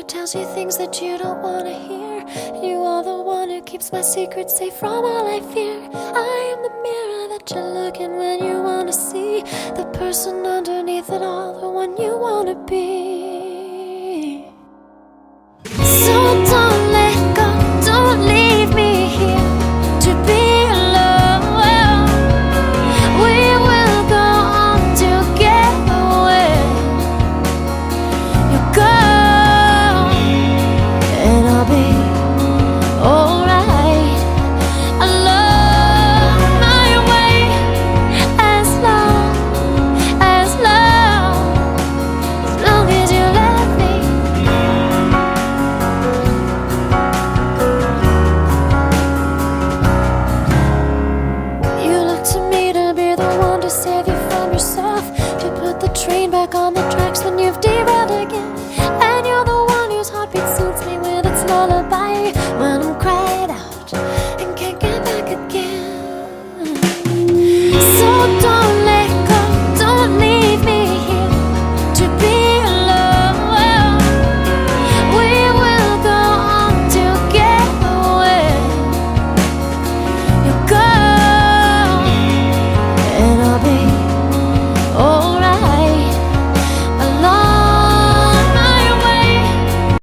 tells you things that you don't wanna hear. You are the one who keeps my secrets safe from all I fear. I am the mirror that you look in when you wanna see the person underneath it all, the one you wanna be. So don't let go, don't leave me here to be alone. We will go on together. You go and I'll be alright. I love my way as long as you let me. You look to me to be the one to save you from yourself, to put the train back on the tracks when you've derailed again. And you're the one whose heartbeat soothes me with its lullaby when I'm cried out and can't get back again. So don't